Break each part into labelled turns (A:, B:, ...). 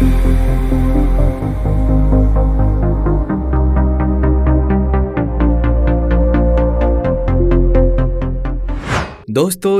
A: दोस्तों,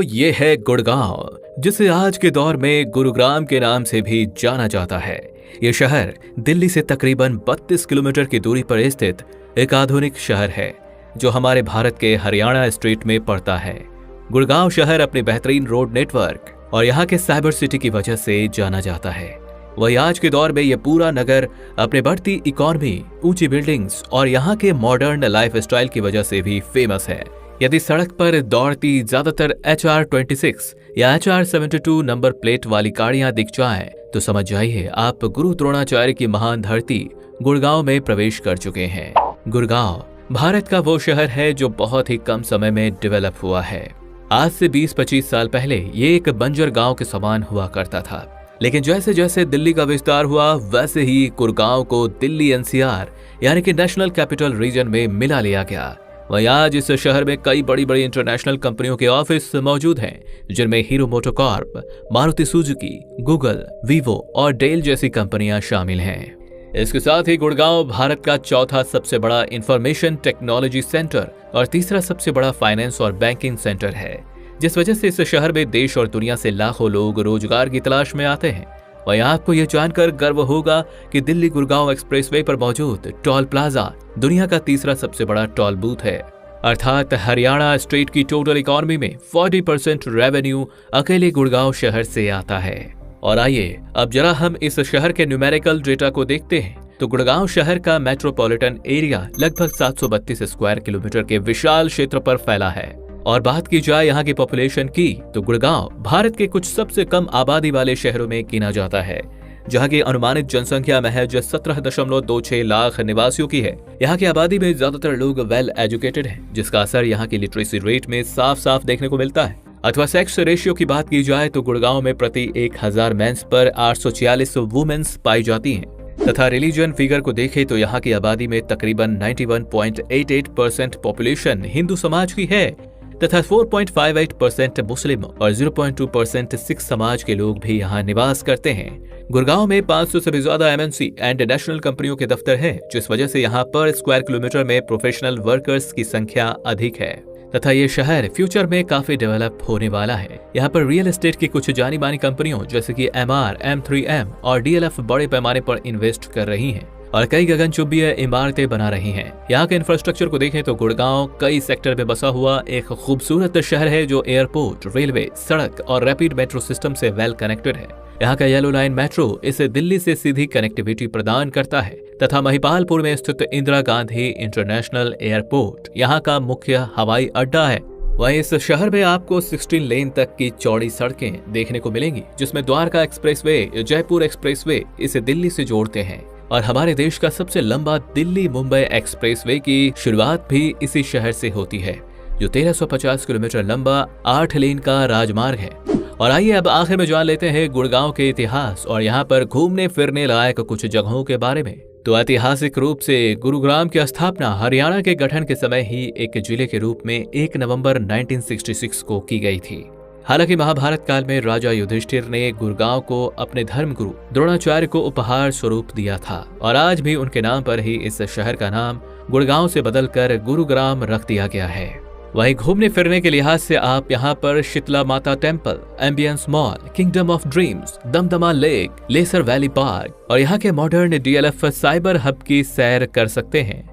A: ये है गुड़गांव, जिसे आज के दौर में गुरुग्राम के नाम से भी जाना जाता है। ये शहर दिल्ली से तकरीबन 32 किलोमीटर की दूरी पर स्थित एक आधुनिक शहर है, जो हमारे भारत के हरियाणा स्टेट में पड़ता है। गुड़गांव शहर अपने बेहतरीन रोड नेटवर्क और यहाँ के साइबर सिटी की वजह से जाना जाता है। वही आज के दौर में यह पूरा नगर अपने बढ़ती इकोनॉमी, ऊंची बिल्डिंग्स और यहाँ के मॉडर्न लाइफस्टाइल की वजह से भी फेमस है। यदि सड़क पर दौड़ती ज्यादातर HR-26 या HR-72 नंबर प्लेट वाली गाड़ियां दिख जाएं, तो समझ जाइए आप गुरु द्रोणाचार्य की महान धरती गुड़गांव में प्रवेश कर चुके हैं। गुड़गांव भारत का वो शहर है जो बहुत ही कम समय में डेवलप हुआ है। आज से 20-25 साल पहले ये एक बंजर गांव के समान हुआ करता था, लेकिन जैसे जैसे दिल्ली का विस्तार हुआ, वैसे ही गुड़गांव को दिल्ली NCR यानी कि नेशनल कैपिटल रीजन में मिला लिया गया। वहीं आज इस शहर में कई बड़ी बड़ी इंटरनेशनल कंपनियों के ऑफिस मौजूद हैं, जिनमें hero MotoCorp, Maruti Suzuki, Google, Vivo और डेल जैसी कंपनियां शामिल हैं। इसके साथ ही गुड़गांव भारत का चौथा सबसे बड़ा इंफॉर्मेशन टेक्नोलॉजी सेंटर और तीसरा सबसे बड़ा फाइनेंस और बैंकिंग सेंटर है, जिस वजह से इस शहर में देश और दुनिया से लाखों लोग रोजगार की तलाश में आते हैं। वहीं आपको यह जानकर गर्व होगा कि दिल्ली गुड़गांव एक्सप्रेसवे पर मौजूद टोल प्लाजा दुनिया का तीसरा सबसे बड़ा टोल बूथ है। अर्थात हरियाणा स्टेट की टोटल इकोनॉमी में 40% रेवेन्यू अकेले गुड़गांव शहर से आता है। और आइए अब जरा हम इस शहर के न्यूमेरिकल डेटा को देखते हैं। तो गुड़गांव शहर का मेट्रोपॉलिटन एरिया लगभग 732 स्क्वायर किलोमीटर के विशाल क्षेत्र पर फैला है। और बात की जाए यहाँ की पॉपुलेशन की, तो गुड़गांव भारत के कुछ सबसे कम आबादी वाले शहरों में गिना जाता है, जहाँ की अनुमानित जनसंख्या महज 17.26 लाख निवासियों की है। यहाँ की आबादी में ज्यादातर लोग वेल एजुकेटेड हैं, जिसका असर यहाँ की लिटरेसी रेट में साफ साफ देखने को मिलता है। अथवा सेक्स रेशियो की बात की जाए तो गुड़गांव में प्रति 1000 मेंस पर 846 वुमेन्स पाई जाती हैं। तथा रिलीजन फिगर को देखें तो यहाँ की आबादी में तकरीबन 91.88% पॉपुलेशन हिंदू समाज की है, तथा 4.58% मुस्लिम और 0.2% सिख समाज के लोग भी यहाँ निवास करते हैं। गुड़गांव में 500 से भी ज्यादा MNC एंड नेशनल कंपनियों के दफ्तर हैं, जिस वजह से यहाँ पर स्क्वायर किलोमीटर में प्रोफेशनल वर्कर्स की संख्या अधिक है। तथा ये शहर फ्यूचर में काफी डेवलप होने वाला है। यहाँ पर रियल एस्टेट की कुछ जानी मानी कंपनियों जैसे कि MR, M3M और DLF बड़े पैमाने पर इन्वेस्ट कर रही हैं और कई गगनचुंबी इमारतें बना रही हैं। यहाँ के इंफ्रास्ट्रक्चर को देखें तो गुड़गांव कई सेक्टर में बसा हुआ एक खूबसूरत शहर है, जो एयरपोर्ट, रेलवे, सड़क और रैपिड मेट्रो सिस्टम से वेल कनेक्टेड है। यहाँ का येलो लाइन मेट्रो इसे दिल्ली से सीधी कनेक्टिविटी प्रदान करता है, तथा महिपालपुर में स्थित इंदिरा गांधी इंटरनेशनल एयरपोर्ट यहाँ का मुख्य हवाई अड्डा है। वहीं इस शहर में आपको 16 लेन तक की चौड़ी सड़कें देखने को मिलेंगी, जिसमें द्वारका एक्सप्रेसवे, जयपुर एक्सप्रेसवे इसे दिल्ली से जोड़ते हैं। और हमारे देश का सबसे लंबा दिल्ली मुंबई एक्सप्रेसवे की शुरुआत भी इसी शहर से होती है, जो 1350 किलोमीटर लंबा 8 लेन का राजमार्ग है। और आइए अब आखिर में जान लेते हैं गुड़गांव के इतिहास और यहाँ पर घूमने फिरने लायक कुछ जगहों के बारे में। तो ऐतिहासिक रूप से गुरुग्राम की स्थापना हरियाणा के गठन के समय ही एक जिले के रूप में 1 नवंबर 1966 को की गई थी। हालांकि महाभारत काल में राजा युधिष्ठिर ने गुड़गांव को अपने धर्मगुरु द्रोणाचार्य को उपहार स्वरूप दिया था और आज भी उनके नाम पर ही इस शहर का नाम गुड़गांव से बदलकर गुरुग्राम रख दिया गया है। वहीं घूमने फिरने के लिहाज से आप यहाँ पर Sheetla Mata Temple, Ambience Mall, Kingdom of Dreams, Damdama Lake, Leisure Valley Park और यहाँ के मॉडर्न DLF साइबर हब की सैर कर सकते हैं।